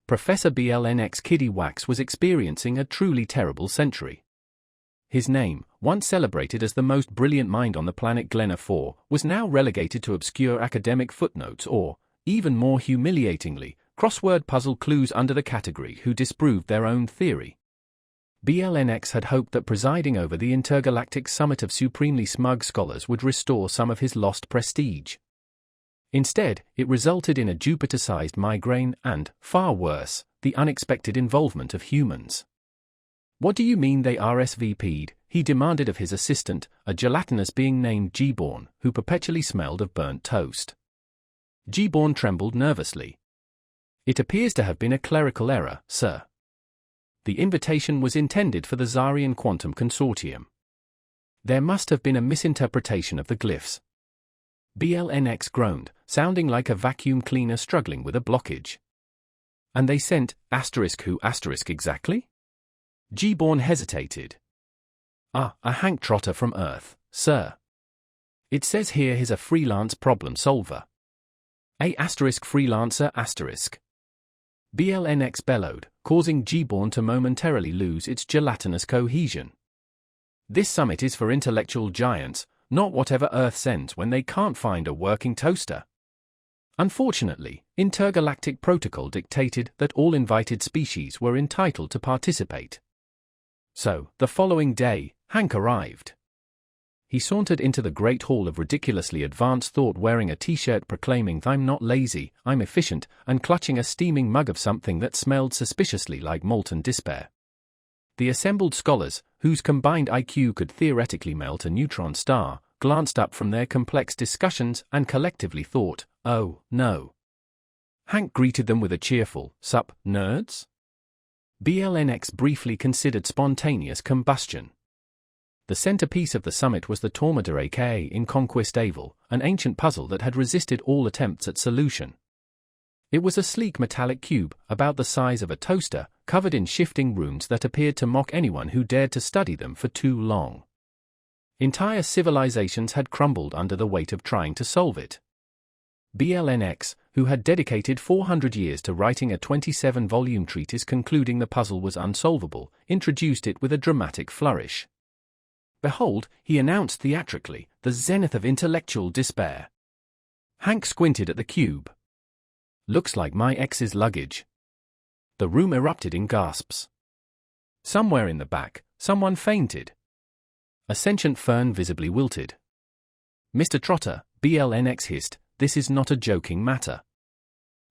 Professor BLNX Kiddy Wax was experiencing a truly terrible century. His name, once celebrated as the most brilliant mind on the planet Glenna 4, was now relegated to obscure academic footnotes or, even more humiliatingly, crossword puzzle clues under the category who disproved their own theory. BLNX had hoped that presiding over the intergalactic summit of supremely smug scholars would restore some of his lost prestige. Instead, it resulted in a Jupiter-sized migraine and, far worse, the unexpected involvement of humans. "What do you mean they RSVP'd?" he demanded of his assistant, a gelatinous being named G-Born, who perpetually smelled of burnt toast. G-Born trembled nervously. "It appears to have been a clerical error, sir. The invitation was intended for the Zarian Quantum Consortium. There must have been a misinterpretation of the glyphs." BLNX groaned, sounding like a vacuum cleaner struggling with a blockage. "And they sent *who exactly?" G-Born hesitated. "A Hank Trotter from Earth, sir. It says here he's a freelance problem solver." "A freelancer *." BLNX bellowed, causing G-Born to momentarily lose its gelatinous cohesion. "This summit is for intellectual giants, not whatever Earth sends when they can't find a working toaster." Unfortunately, intergalactic protocol dictated that all invited species were entitled to participate. So, the following day, Hank arrived. He sauntered into the Great Hall of Ridiculously Advanced Thought wearing a t-shirt proclaiming "I'm not lazy, I'm efficient," and clutching a steaming mug of something that smelled suspiciously like molten despair. The assembled scholars, whose combined IQ could theoretically melt a neutron star, glanced up from their complex discussions and collectively thought, "Oh, no." Hank greeted them with a cheerful, "Sup, nerds?" BLNX briefly considered spontaneous combustion. The centerpiece of the summit was the Tormodor aka in Conquest Aval, an ancient puzzle that had resisted all attempts at solution. It was a sleek metallic cube, about the size of a toaster, covered in shifting runes that appeared to mock anyone who dared to study them for too long. Entire civilizations had crumbled under the weight of trying to solve it. BLNX, who had dedicated 400 years to writing a 27-volume treatise concluding the puzzle was unsolvable, introduced it with a dramatic flourish. "Behold," he announced theatrically, "the zenith of intellectual despair." Hank squinted at the cube. "Looks like my ex's luggage." The room erupted in gasps. Somewhere in the back, someone fainted. A sentient fern visibly wilted. "Mr. Trotter," BLNX hissed, "this is not a joking matter."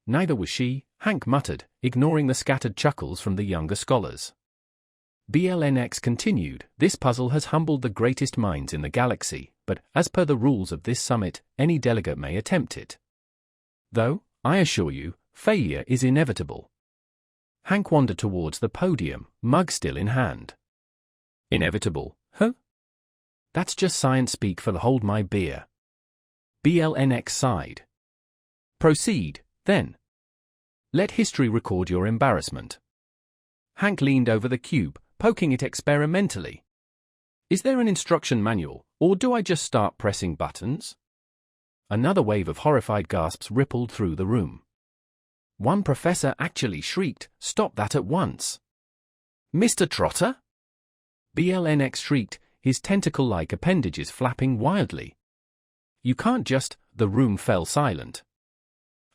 Neither was she, Hank muttered, ignoring the scattered chuckles from the younger scholars. BLNX continued, "This puzzle has humbled the greatest minds in the galaxy, but, as per the rules of this summit, any delegate may attempt it. Though, I assure you, failure is inevitable." Hank wandered towards the podium, mug still in hand. "Inevitable, huh? That's just science speak for the hold my beer." BLNX sighed. "Proceed, then. Let history record your embarrassment." Hank leaned over the cube, poking it experimentally. "Is there an instruction manual, or do I just start pressing buttons?" Another wave of horrified gasps rippled through the room. One professor actually shrieked, "Stop that at once!" "Mr. Trotter?" BLNX shrieked, his tentacle-like appendages flapping wildly. "You can't just—" The room fell silent.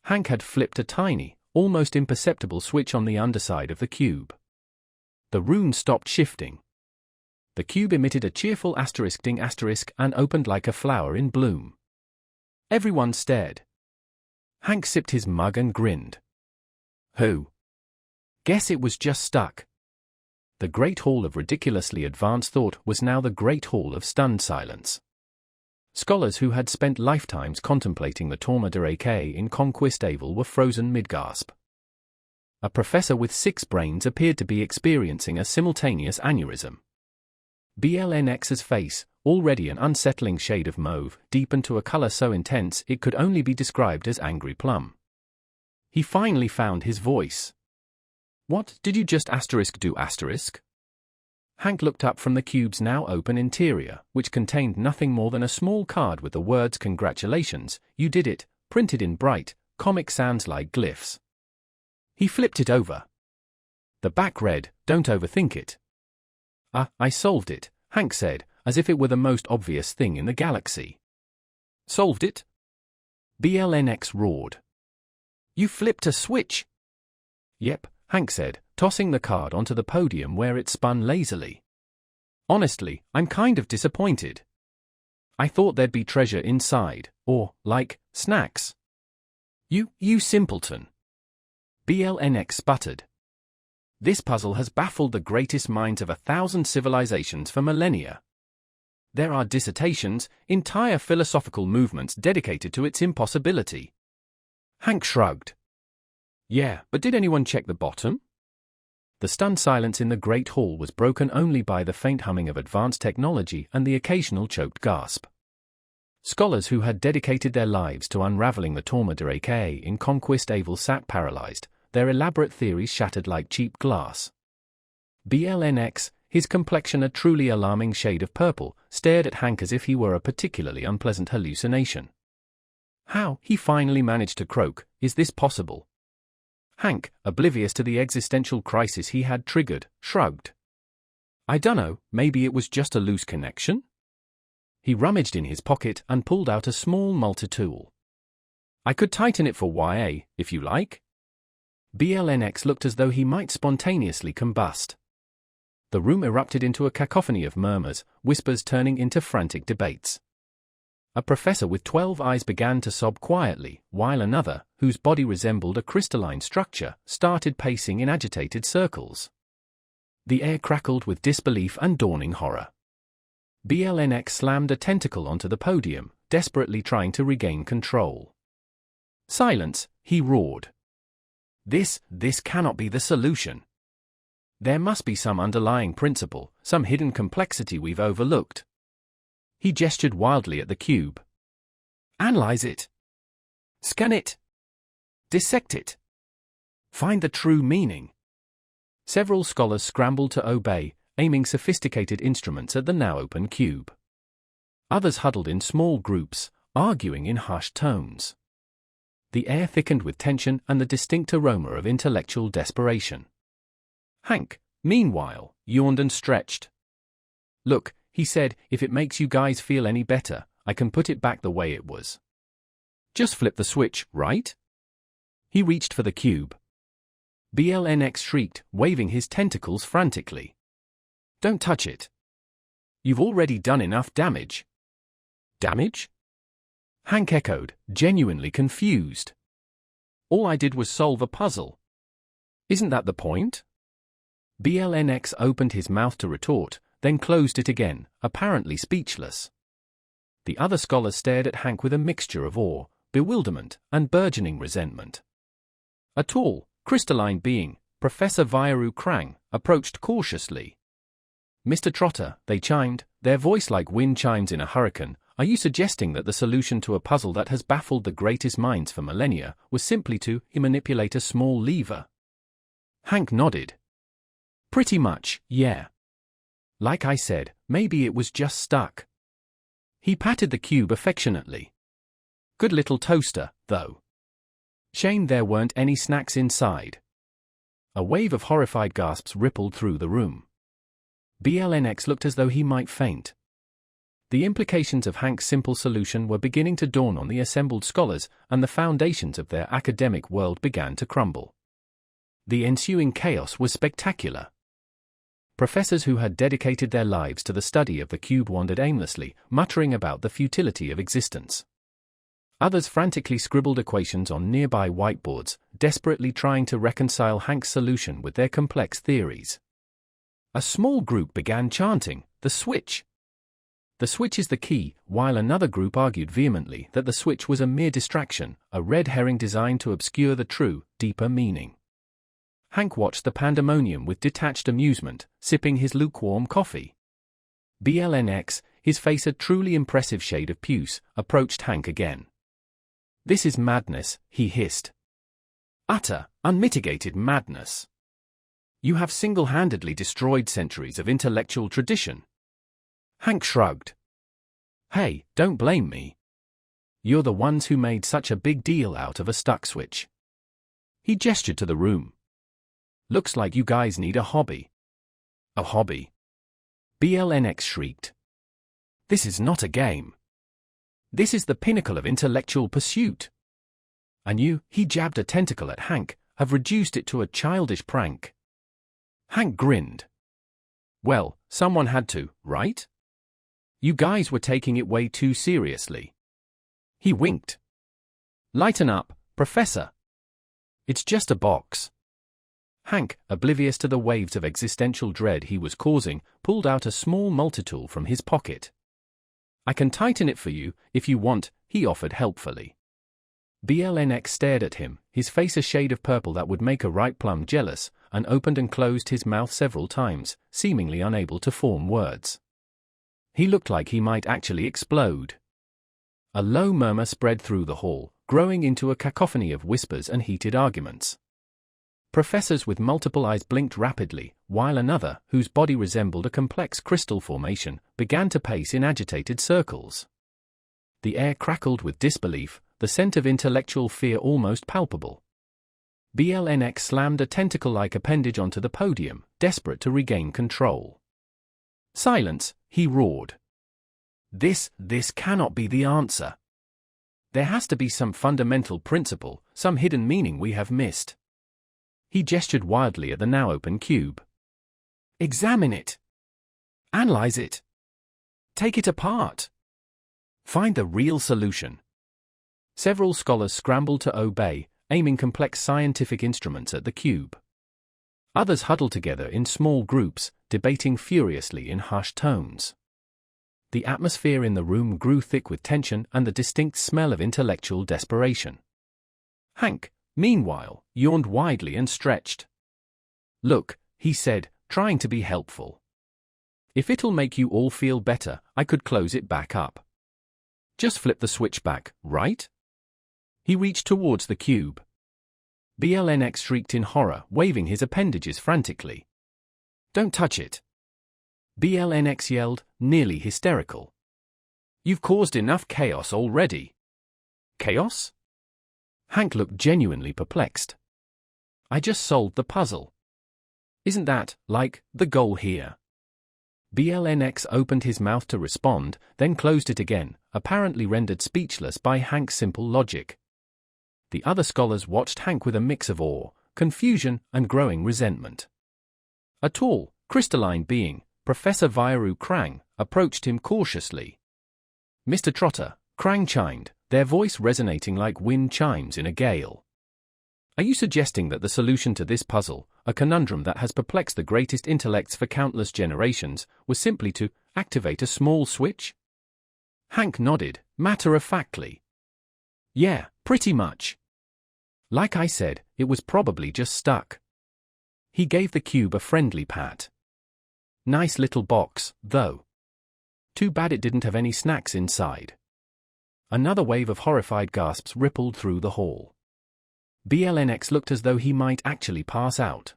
Hank had flipped a tiny, almost imperceptible switch on the underside of the cube. The rune stopped shifting. The cube emitted a cheerful ******* and opened like a flower in bloom. Everyone stared. Hank sipped his mug and grinned. "Who? Guess it was just stuck." The Great Hall of Ridiculously Advanced Thought was now the Great Hall of Stunned Silence. Scholars who had spent lifetimes contemplating the Tormodor aka in Conquest Aval were frozen mid-gasp. A professor with 6 brains appeared to be experiencing a simultaneous aneurysm. BLNX's face, already an unsettling shade of mauve, deepened to a color so intense it could only be described as angry plum. He finally found his voice. "What did you just do?" Hank looked up from the cube's now open interior, which contained nothing more than a small card with the words "Congratulations, you did it," printed in bright, Comic Sans-like glyphs. He flipped it over. The back read, "Don't overthink it." I solved it," Hank said, as if it were the most obvious thing in the galaxy. "Solved it?" BLNX roared. "You flipped a switch?" "Yep," Hank said, tossing the card onto the podium where it spun lazily. "Honestly, I'm kind of disappointed. I thought there'd be treasure inside, or, like, snacks." You simpleton," BLNX sputtered. "This puzzle has baffled the greatest minds of 1,000 civilizations for millennia. There are dissertations, entire philosophical movements dedicated to its impossibility." Hank shrugged. "Yeah, but did anyone check the bottom?" The stunned silence in the Great Hall was broken only by the faint humming of advanced technology and the occasional choked gasp. Scholars who had dedicated their lives to unraveling the Torma de Reque in Conquest Aval sat paralyzed, their elaborate theories shattered like cheap glass. BLNX, his complexion a truly alarming shade of purple, stared at Hank as if he were a particularly unpleasant hallucination. "How," he finally managed to croak, "is this possible?" Hank, oblivious to the existential crisis he had triggered, shrugged. "I dunno, maybe it was just a loose connection?" He rummaged in his pocket and pulled out a small multi-tool. "I could tighten it for YA, if you like." BLNX looked as though he might spontaneously combust. The room erupted into a cacophony of murmurs, whispers turning into frantic debates. A professor with 12 eyes began to sob quietly, while another, whose body resembled a crystalline structure, started pacing in agitated circles. The air crackled with disbelief and dawning horror. BLNX slammed a tentacle onto the podium, desperately trying to regain control. "Silence," he roared. This cannot be the solution. There must be some underlying principle, some hidden complexity we've overlooked." He gestured wildly at the cube. "Analyze it. Scan it. Dissect it. Find the true meaning." Several scholars scrambled to obey, aiming sophisticated instruments at the now open cube. Others huddled in small groups, arguing in hushed tones. The air thickened with tension and the distinct aroma of intellectual desperation. Hank, meanwhile, yawned and stretched. "Look," he said, "if it makes you guys feel any better, I can put it back the way it was. Just flip the switch, right?" He reached for the cube. BLNX shrieked, waving his tentacles frantically. "Don't touch it. You've already done enough damage." "Damage?" Hank echoed, genuinely confused. "All I did was solve a puzzle. Isn't that the point?" BLNX opened his mouth to retort, then closed it again, apparently speechless. The other scholars stared at Hank with a mixture of awe, bewilderment, and burgeoning resentment. A tall, crystalline being, Professor Vyaru Krang, approached cautiously. "Mr. Trotter," they chimed, their voice like wind chimes in a hurricane, "are you suggesting that the solution to a puzzle that has baffled the greatest minds for millennia was simply to manipulate a small lever?" Hank nodded. "Pretty much, yeah. Like I said, maybe it was just stuck." He patted the cube affectionately. "Good little toaster, though. Shame there weren't any snacks inside." A wave of horrified gasps rippled through the room. BLNX looked as though he might faint. The implications of Hank's simple solution were beginning to dawn on the assembled scholars, and the foundations of their academic world began to crumble. The ensuing chaos was spectacular. Professors who had dedicated their lives to the study of the cube wandered aimlessly, muttering about the futility of existence. Others frantically scribbled equations on nearby whiteboards, desperately trying to reconcile Hank's solution with their complex theories. A small group began chanting, "The switch! The switch is the key," while another group argued vehemently that the switch was a mere distraction, a red herring designed to obscure the true, deeper meaning. Hank watched the pandemonium with detached amusement, sipping his lukewarm coffee. BLNX, his face a truly impressive shade of puce, approached Hank again. "This is madness," he hissed. "Utter, unmitigated madness. You have single-handedly destroyed centuries of intellectual tradition." Hank shrugged. "Hey, don't blame me. You're the ones who made such a big deal out of a stuck switch." He gestured to the room. "Looks like you guys need a hobby." "A hobby?" BLNX shrieked. "This is not a game. This is the pinnacle of intellectual pursuit. And you," he jabbed a tentacle at Hank, "have reduced it to a childish prank." Hank grinned. "Well, someone had to, right? You guys were taking it way too seriously." He winked. "Lighten up, Professor. It's just a box." Hank, oblivious to the waves of existential dread he was causing, pulled out a small multitool from his pocket. "I can tighten it for you, if you want," he offered helpfully. BLNX stared at him, his face a shade of purple that would make a ripe plum jealous, and opened and closed his mouth several times, seemingly unable to form words. He looked like he might actually explode. A low murmur spread through the hall, growing into a cacophony of whispers and heated arguments. Professors with multiple eyes blinked rapidly, while another, whose body resembled a complex crystal formation, began to pace in agitated circles. The air crackled with disbelief, the scent of intellectual fear almost palpable. BLNX slammed a tentacle-like appendage onto the podium, desperate to regain control. "Silence," he roared. This cannot be the answer. There has to be some fundamental principle, some hidden meaning we have missed." He gestured wildly at the now open cube. "Examine it. Analyze it. Take it apart. Find the real solution." Several scholars scrambled to obey, aiming complex scientific instruments at the cube. Others huddled together in small groups, debating furiously in hushed tones. The atmosphere in the room grew thick with tension and the distinct smell of intellectual desperation. Hank, meanwhile, yawned widely and stretched. "Look," he said, trying to be helpful. "If it'll make you all feel better, I could close it back up. Just flip the switch back, right?" He reached towards the cube. BLNX shrieked in horror, waving his appendages frantically. "Don't touch it!" BLNX yelled, nearly hysterical. "You've caused enough chaos already." "Chaos?" Hank looked genuinely perplexed. "I just solved the puzzle. Isn't that, like, the goal here?" BLNX opened his mouth to respond, then closed it again, apparently rendered speechless by Hank's simple logic. The other scholars watched Hank with a mix of awe, confusion, and growing resentment. A tall, crystalline being, Professor Vairu Krang, approached him cautiously. "Mr. Trotter," Krang chimed, their voice resonating like wind chimes in a gale. "Are you suggesting that the solution to this puzzle, a conundrum that has perplexed the greatest intellects for countless generations, was simply to activate a small switch?" Hank nodded, matter-of-factly. "Yeah, pretty much. Like I said, it was probably just stuck." He gave the cube a friendly pat. "Nice little box, though. Too bad it didn't have any snacks inside." Another wave of horrified gasps rippled through the hall. BLNX looked as though he might actually pass out.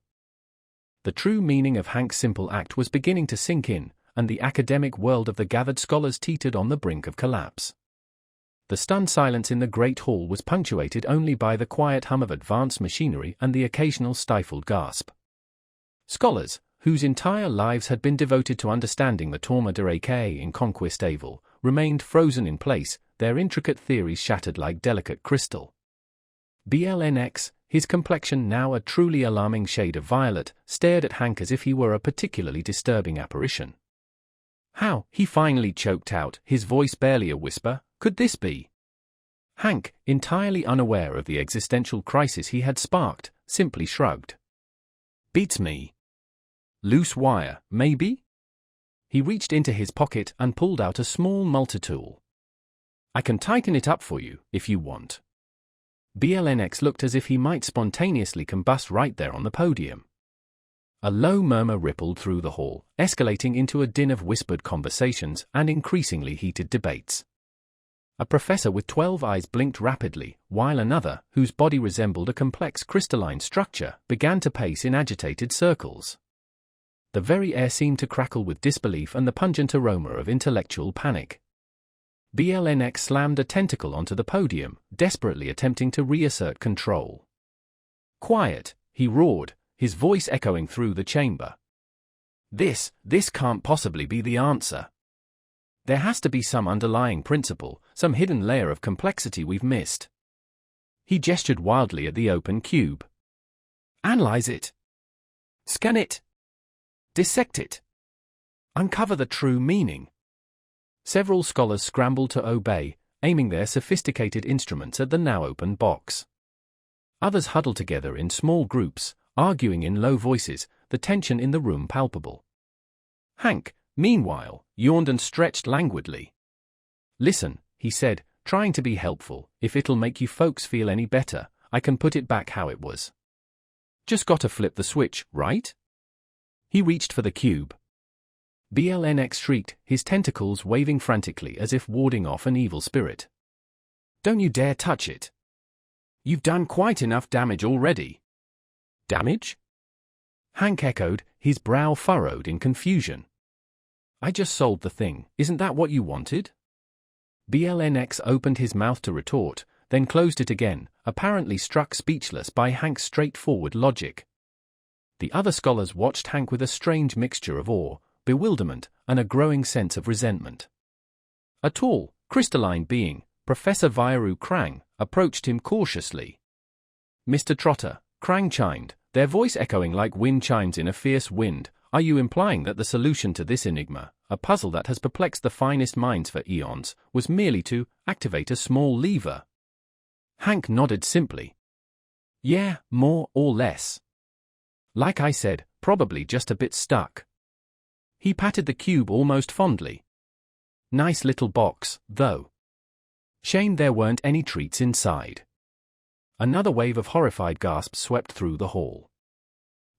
The true meaning of Hank's simple act was beginning to sink in, and the academic world of the gathered scholars teetered on the brink of collapse. The stunned silence in the great hall was punctuated only by the quiet hum of advanced machinery and the occasional stifled gasp. Scholars, whose entire lives had been devoted to understanding the Tourma de Requiem in Conquest Evil, remained frozen in place, their intricate theories shattered like delicate crystal. BLNX, his complexion now a truly alarming shade of violet, stared at Hank as if he were a particularly disturbing apparition. "How," he finally choked out, his voice barely a whisper, "could this be?" Hank, entirely unaware of the existential crisis he had sparked, simply shrugged. "Beats me. Loose wire, maybe?" He reached into his pocket and pulled out a small multitool. "I can tighten it up for you, if you want." BLNX looked as if he might spontaneously combust right there on the podium. A low murmur rippled through the hall, escalating into a din of whispered conversations and increasingly heated debates. A professor with 12 eyes blinked rapidly, while another, whose body resembled a complex crystalline structure, began to pace in agitated circles. The very air seemed to crackle with disbelief and the pungent aroma of intellectual panic. BLNX slammed a tentacle onto the podium, desperately attempting to reassert control. "Quiet," he roared, his voice echoing through the chamber. This can't possibly be the answer. There has to be some underlying principle, some hidden layer of complexity we've missed." He gestured wildly at the open cube. "Analyze it. Scan it. Dissect it. Uncover the true meaning." Several scholars scrambled to obey, aiming their sophisticated instruments at the now-open box. Others huddled together in small groups, arguing in low voices, the tension in the room palpable. Hank, meanwhile, yawned and stretched languidly. "Listen," he said, trying to be helpful, "if it'll make you folks feel any better, I can put it back how it was. Just gotta flip the switch, right?" He reached for the cube. BLNX shrieked, his tentacles waving frantically as if warding off an evil spirit. "Don't you dare touch it. You've done quite enough damage already." "Damage?" Hank echoed, his brow furrowed in confusion. "I just sold the thing, isn't that what you wanted?" BLNX opened his mouth to retort, then closed it again, apparently struck speechless by Hank's straightforward logic. The other scholars watched Hank with a strange mixture of awe, bewilderment, and a growing sense of resentment. A tall, crystalline being, Professor Vairu Krang, approached him cautiously. "Mr. Trotter," Krang chimed, their voice echoing like wind chimes in a fierce wind, "are you implying that the solution to this enigma, a puzzle that has perplexed the finest minds for eons, was merely to activate a small lever?" Hank nodded simply. "Yeah, more or less. Like I said, probably just a bit stuck." He patted the cube almost fondly. "Nice little box, though. Shame there weren't any treats inside." Another wave of horrified gasps swept through the hall.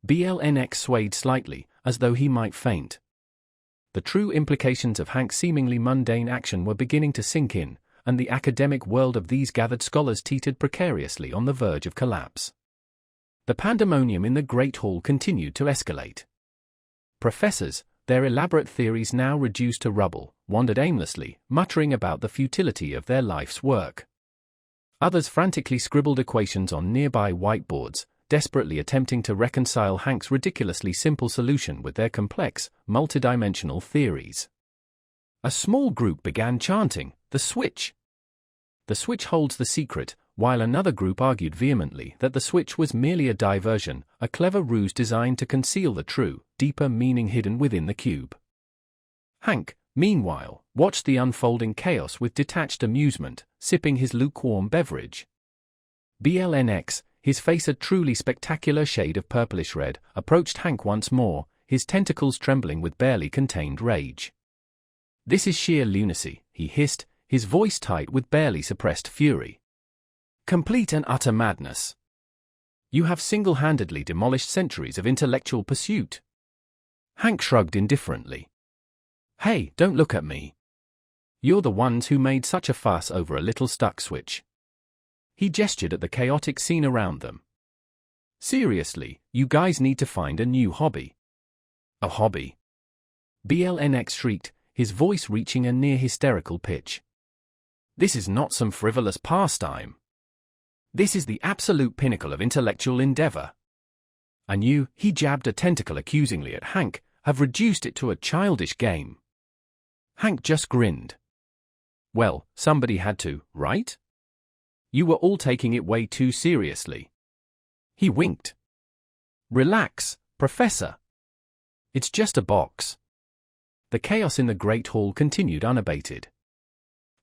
BLNX swayed slightly, as though he might faint. The true implications of Hank's seemingly mundane action were beginning to sink in, and the academic world of these gathered scholars teetered precariously on the verge of collapse. The pandemonium in the Great Hall continued to escalate. Professors, their elaborate theories now reduced to rubble, wandered aimlessly, muttering about the futility of their life's work. Others frantically scribbled equations on nearby whiteboards, desperately attempting to reconcile Hank's ridiculously simple solution with their complex, multidimensional theories. A small group began chanting, "The switch! The switch holds the secret," while another group argued vehemently that the switch was merely a diversion, a clever ruse designed to conceal the true, deeper meaning hidden within the cube. Hank, meanwhile, watched the unfolding chaos with detached amusement, sipping his lukewarm beverage. BLNX, his face a truly spectacular shade of purplish red, approached Hank once more, his tentacles trembling with barely contained rage. "This is sheer lunacy," he hissed, his voice tight with barely suppressed fury. "Complete and utter madness. You have single-handedly demolished centuries of intellectual pursuit." Hank shrugged indifferently. "Hey, don't look at me. You're the ones who made such a fuss over a little stuck switch." He gestured at the chaotic scene around them. "Seriously, you guys need to find a new hobby." "A hobby?" BLNX shrieked, his voice reaching a near-hysterical pitch. "This is not some frivolous pastime. This is the absolute pinnacle of intellectual endeavor. And you," he jabbed a tentacle accusingly at Hank, "have reduced it to a childish game." Hank just grinned. "Well, somebody had to, right? You were all taking it way too seriously." He winked. "Relax, Professor. It's just a box." The chaos in the Great Hall continued unabated.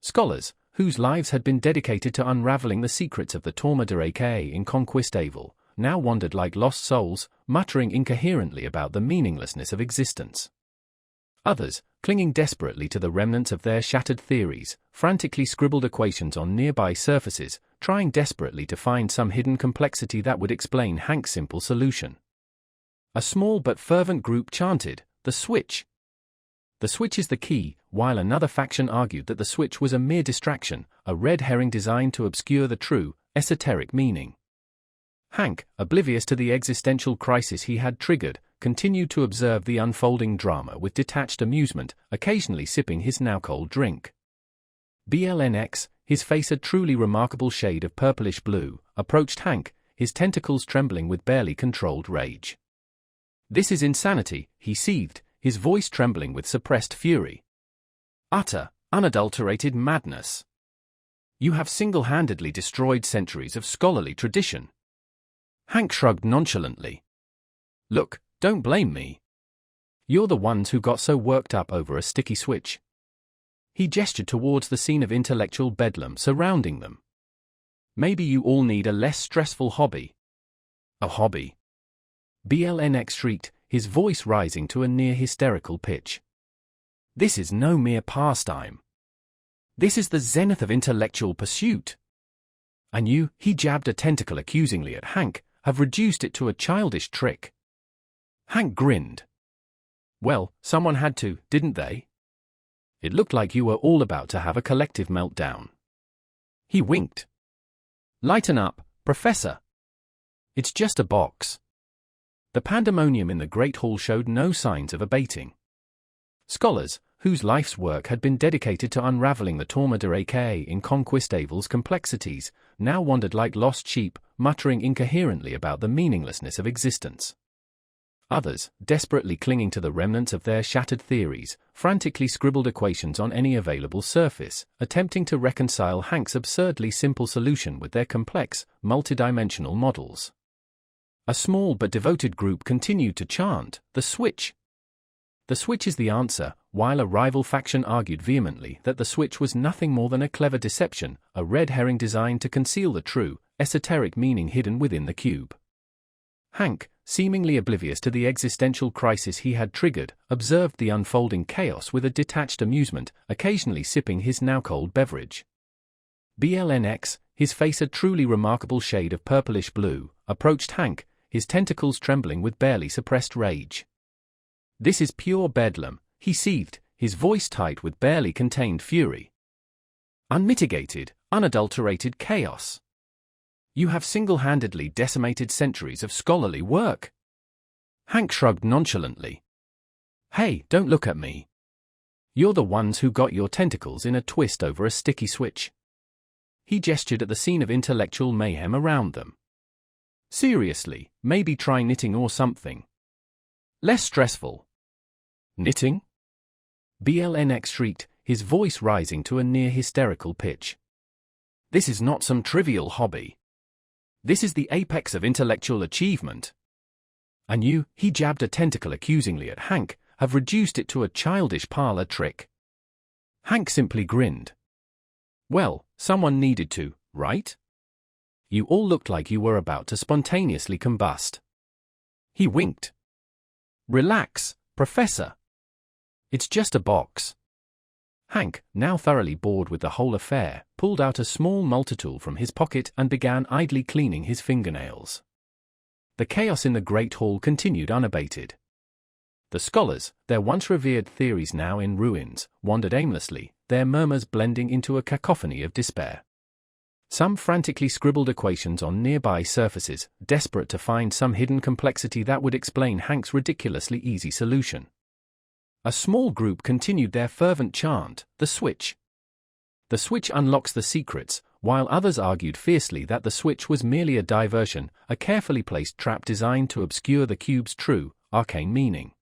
Scholars, whose lives had been dedicated to unraveling the secrets of the Torma de Aka in Conquistavel, now wandered like lost souls, muttering incoherently about the meaninglessness of existence. Others, clinging desperately to the remnants of their shattered theories, frantically scribbled equations on nearby surfaces, trying desperately to find some hidden complexity that would explain Hank's simple solution. A small but fervent group chanted, "The switch! The switch is the key," while another faction argued that the switch was a mere distraction, a red herring designed to obscure the true, esoteric meaning. Hank, oblivious to the existential crisis he had triggered, continued to observe the unfolding drama with detached amusement, occasionally sipping his now-cold drink. BLNX, his face a truly remarkable shade of purplish blue, approached Hank, his tentacles trembling with barely controlled rage. "This is insanity," he seethed, his voice trembling with suppressed fury. "Utter, unadulterated madness. You have single-handedly destroyed centuries of scholarly tradition." Hank shrugged nonchalantly. "Look, don't blame me. You're the ones who got so worked up over a sticky switch." He gestured towards the scene of intellectual bedlam surrounding them. "Maybe you all need a less stressful hobby." "A hobby?" BLNX shrieked, his voice rising to a near-hysterical pitch. "This is no mere pastime. This is the zenith of intellectual pursuit. And you," he jabbed a tentacle accusingly at Hank, "have reduced it to a childish trick." Hank grinned. "Well, someone had to, didn't they? It looked like you were all about to have a collective meltdown." He winked. "Lighten up, Professor. It's just a box." The pandemonium in the Great Hall showed no signs of abating. Scholars, whose life's work had been dedicated to unraveling the tourma de requiem in Conquistavel's complexities, now wandered like lost sheep, muttering incoherently about the meaninglessness of existence. Others, desperately clinging to the remnants of their shattered theories, frantically scribbled equations on any available surface, attempting to reconcile Hank's absurdly simple solution with their complex, multidimensional models. A small but devoted group continued to chant, "The switch! The switch is the answer," while a rival faction argued vehemently that the switch was nothing more than a clever deception, a red herring designed to conceal the true, esoteric meaning hidden within the cube. Hank, seemingly oblivious to the existential crisis he had triggered, observed the unfolding chaos with a detached amusement, occasionally sipping his now-cold beverage. BLNX, his face a truly remarkable shade of purplish blue, approached Hank, his tentacles trembling with barely suppressed rage. "This is pure bedlam," he seethed, his voice tight with barely contained fury. "Unmitigated, unadulterated chaos. You have single-handedly decimated centuries of scholarly work." Hank shrugged nonchalantly. "Hey, don't look at me. You're the ones who got your tentacles in a twist over a sticky switch." He gestured at the scene of intellectual mayhem around them. "Seriously, maybe try knitting or something. Less stressful." "Knitting?" BLNX shrieked, his voice rising to a near-hysterical pitch. "This is not some trivial hobby. This is the apex of intellectual achievement. And you," he jabbed a tentacle accusingly at Hank, "have reduced it to a childish parlor trick." Hank simply grinned. "Well, someone needed to, right? You all looked like you were about to spontaneously combust." He winked. "Relax, Professor. It's just a box." Hank, now thoroughly bored with the whole affair, pulled out a small multitool from his pocket and began idly cleaning his fingernails. The chaos in the Great Hall continued unabated. The scholars, their once revered theories now in ruins, wandered aimlessly, their murmurs blending into a cacophony of despair. Some frantically scribbled equations on nearby surfaces, desperate to find some hidden complexity that would explain Hank's ridiculously easy solution. A small group continued their fervent chant, "The switch! The switch unlocks the secrets," while others argued fiercely that the switch was merely a diversion, a carefully placed trap designed to obscure the cube's true, arcane meaning.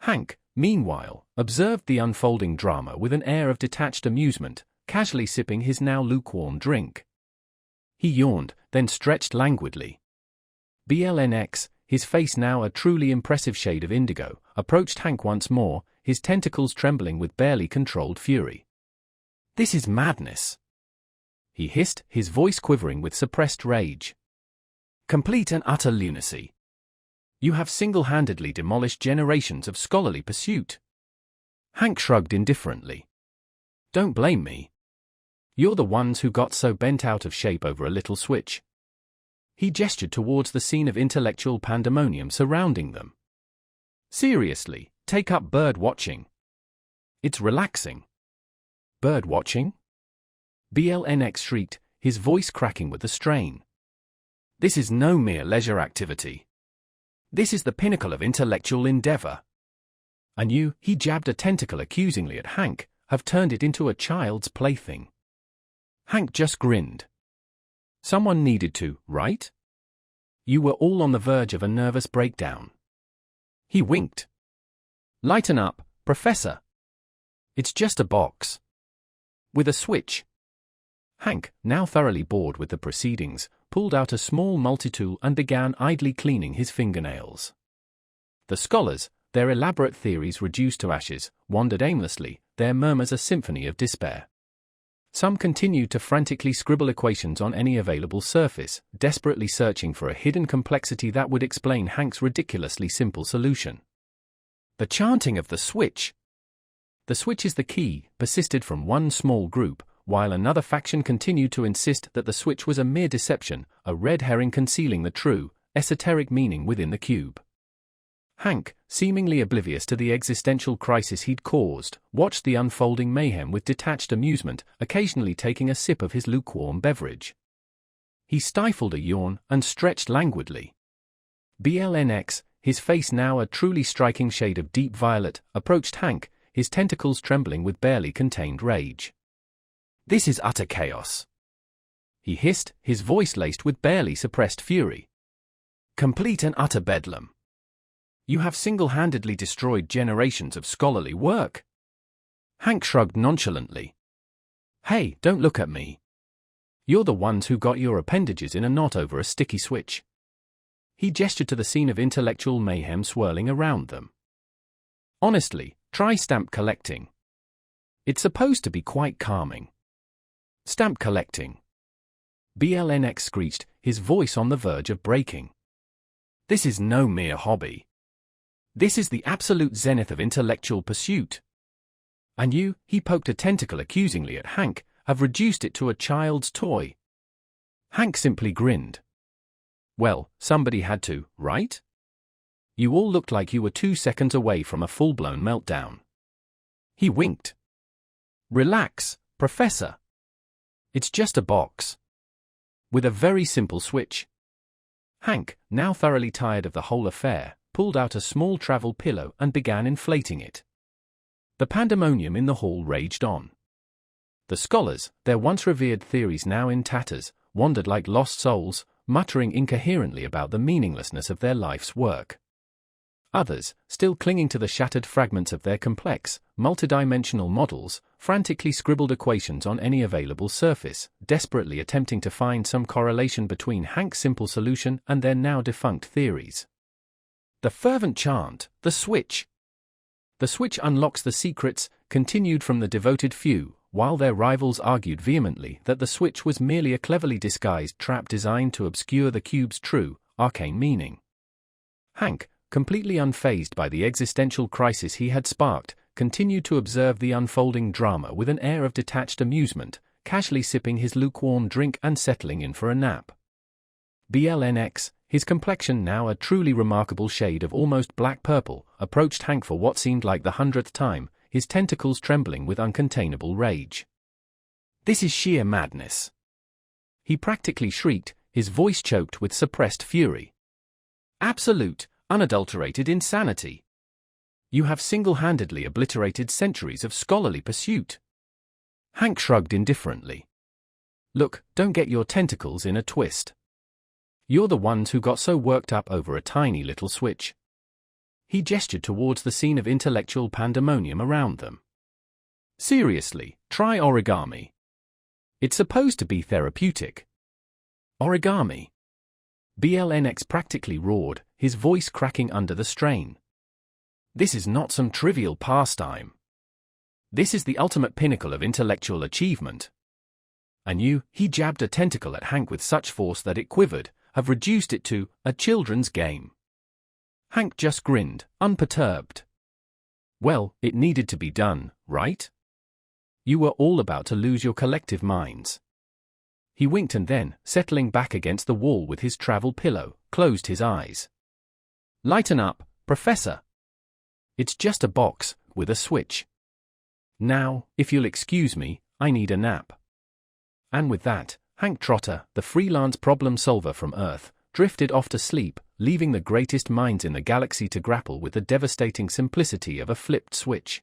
Hank, meanwhile, observed the unfolding drama with an air of detached amusement, casually sipping his now lukewarm drink. He yawned, then stretched languidly. BLNX, his face now a truly impressive shade of indigo, approached Hank once more, his tentacles trembling with barely controlled fury. "This is madness," he hissed, his voice quivering with suppressed rage. "Complete and utter lunacy. You have single-handedly demolished generations of scholarly pursuit." Hank shrugged indifferently. "Don't blame me. You're the ones who got so bent out of shape over a little switch." He gestured towards the scene of intellectual pandemonium surrounding them. "Seriously, take up bird watching. It's relaxing." "Bird watching?" BLNX shrieked, his voice cracking with the strain. "This is no mere leisure activity. This is the pinnacle of intellectual endeavor. And you," he jabbed a tentacle accusingly at Hank, "have turned it into a child's plaything." Hank just grinned. "Someone needed to, right? you were all on the verge of a nervous breakdown. He winked. Lighten up, Professor. It's just a box. With a switch. Hank, now thoroughly bored with the proceedings, pulled out a small multitool and began idly cleaning his fingernails. The scholars, their elaborate theories reduced to ashes, wandered aimlessly, their murmurs a symphony of despair. Some continued to frantically scribble equations on any available surface, desperately searching for a hidden complexity that would explain Hank's ridiculously simple solution. The chanting of the switch. The switch is the key, persisted from one small group, while another faction continued to insist that the switch was a mere deception, a red herring concealing the true, esoteric meaning within the cube. Hank, seemingly oblivious to the existential crisis he'd caused, watched the unfolding mayhem with detached amusement, occasionally taking a sip of his lukewarm beverage. He stifled a yawn and stretched languidly. BLNX, his face now a truly striking shade of deep violet, approached Hank, his tentacles trembling with barely contained rage. "This is utter chaos," he hissed, his voice laced with barely suppressed fury. "Complete and utter bedlam. You have single-handedly destroyed generations of scholarly work." Hank shrugged nonchalantly. "Hey, don't look at me. You're the ones who got your appendages in a knot over a sticky switch." He gestured to the scene of intellectual mayhem swirling around them. "Honestly, try stamp collecting. It's supposed to be quite calming." "Stamp collecting?" BLNX screeched, his voice on the verge of breaking. "This is no mere hobby. This is the absolute zenith of intellectual pursuit. And you," he poked a tentacle accusingly at Hank, "have reduced it to a child's toy." Hank simply grinned. "Well, somebody had to, right? You all looked like you were 2 seconds away from a full-blown meltdown." He winked. "Relax, Professor. It's just a box. With a very simple switch." Hank, now thoroughly tired of the whole affair, pulled out a small travel pillow and began inflating it. The pandemonium in the hall raged on. The scholars, their once revered theories now in tatters, wandered like lost souls, muttering incoherently about the meaninglessness of their life's work. Others, still clinging to the shattered fragments of their complex, multidimensional models, frantically scribbled equations on any available surface, desperately attempting to find some correlation between Hank's simple solution and their now defunct theories. The fervent chant, "The switch! The switch unlocks the secrets," continued from the devoted few, while their rivals argued vehemently that the switch was merely a cleverly disguised trap designed to obscure the cube's true, arcane meaning. Hank, completely unfazed by the existential crisis he had sparked, continued to observe the unfolding drama with an air of detached amusement, casually sipping his lukewarm drink and settling in for a nap. BLNX, his complexion now a truly remarkable shade of almost black purple, approached Hank for what seemed like the 100th time, his tentacles trembling with uncontainable rage. "This is sheer madness," he practically shrieked, his voice choked with suppressed fury. "Absolute, unadulterated insanity. You have single-handedly obliterated centuries of scholarly pursuit." Hank shrugged indifferently. "Look, don't get your tentacles in a twist. You're the ones who got so worked up over a tiny little switch." He gestured towards the scene of intellectual pandemonium around them. "Seriously, try origami. It's supposed to be therapeutic." "Origami?" BLNX practically roared, his voice cracking under the strain. "This is not some trivial pastime. This is the ultimate pinnacle of intellectual achievement. And you," he jabbed a tentacle at Hank with such force that it quivered, "have reduced it to a children's game." Hank just grinned, unperturbed. "Well, it needed to be done, right? You were all about to lose your collective minds." He winked and then, settling back against the wall with his travel pillow, closed his eyes. "Lighten up, Professor. It's just a box, with a switch. Now, if you'll excuse me, I need a nap." And with that, Hank Trotter, the freelance problem solver from Earth, drifted off to sleep, leaving the greatest minds in the galaxy to grapple with the devastating simplicity of a flipped switch.